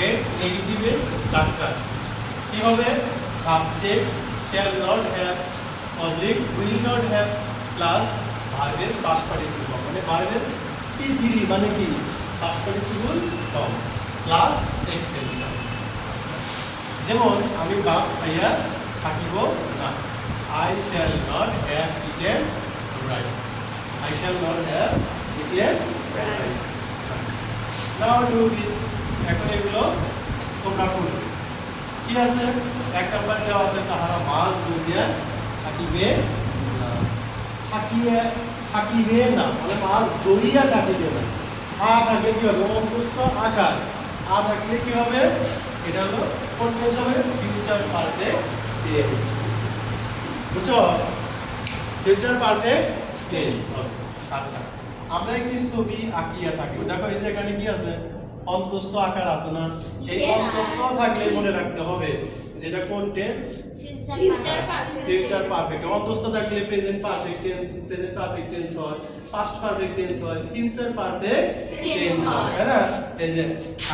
এর নেগেটিভের স্ট্রাকচার কি হবে? Subject shall not have oblique will not have plus ভার্বের পাস্ট পার্টিসিপল মানে ভার্বের T3 মানে কি past participle form plus extension. যেমন আমি ভাত খাইয়া থাকিব না, I shall not have eaten rice. I shall not have eaten rice. Now do this. এখন এগুলো তোমরা করবে। কি আছে? এক নাম্বার দেওয়া আছে তাহারা মাছ ধরিয়া থাকিবে না। থাকিবে না মানে মাছ ধরিয়া থাকিবে না। থাকলে কি হবে? অন্তস্থ আকার। থাকলে কি হবে? এটা হলো কোন টেন্স হবে? Future perfect tense. বুঝছো? ফিউচার পারফেক্ট টেন্স হবে। আচ্ছা, আমরা একটি ছবি আঁকিয়া থাকি। দেখো এই যে এখানে কি আছে? অন্তস্থ আকার আছে না? এই অন্তস্থ থাকলে মনে রাখতে হবে যেটা কোন টেন্স? Future perfect. অন্তস্থ থাকলে প্রেজেন্ট পারফেক্ট টেন্স হয়, পাস্ট পারফেক্ট টেন্স হয়, ফিউচার পারফেক্ট টেন্স হয়, তাই না? এই যে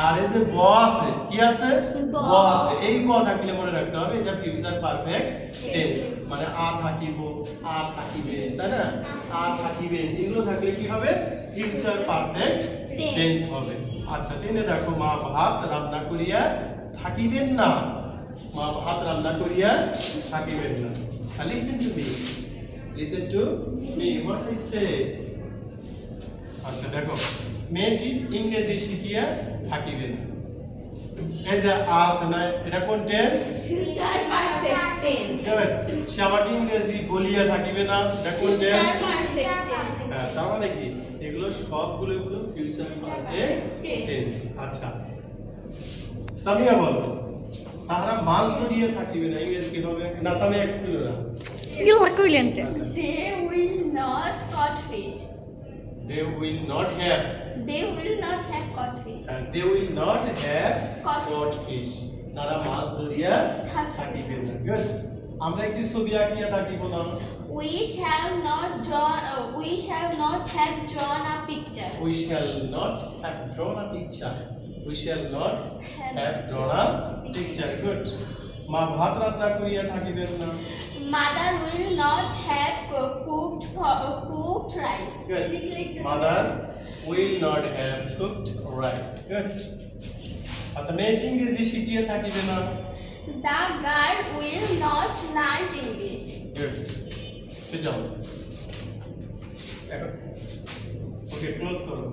আর এই যে ব আছে, কি আছে? ব আছে। এই ব থাকলে মনে রাখতে হবে এটা ফিউচার পারফেক্ট টেন্স মানে থাকিব, থাকিবে, তাই না? থাকিবে এগুলো থাকলে কি হবে? ফিউচার পারফেক্ট টেন্স হবে। আচ্ছা, তিনে দেখো মা ভাত রান্না করিয়া থাকিবেন না। মা ভাত রান্না করিয়া থাকিবেন না। Listen to me. Listen to me. What I say. আচ্ছা দেখো, মেয়েটি ইংরেজি শিখিয়া থাকিবে না। এই যে আছে না, এটা কোন টেন্স? Future perfect tense. সে আমাকে ইংরেজি বলিয়া থাকিবে না, এটা কোন টেন্স? Future perfect tense. হ্যাঁ, তার মানে কি এগুলো সবগুলো ফিউচার পারফেক্ট টেন্স। আচ্ছা, সামিয়া বলো তাহারা মাছ ধরিয়া থাকিবে না, ইংরেজি কি হবে? না সামিয়া একটু না। Gilla kujente. They will not caught fish. They will not have They will not have caught fish. they will not have Caught caught fish. তারা মাছ ধরিয়া থাকিবে না। গুড। আমরা একটি ছবি আঁকিয়া থাকিব না। We shall not have drawn a picture. We shall not have drawn a picture. We shall not have drawn a picture. Good. মা ভাত রান্না করিয়া থাকিবেন না। Mother will not have cooked rice. Good. Mother will not have cooked rice. Good. আচ্ছা, মেয়েটি ইংরেজি শিখিয়া থাকিবে না। The girl will not learn English. Good. Sit down. Okay, close করো।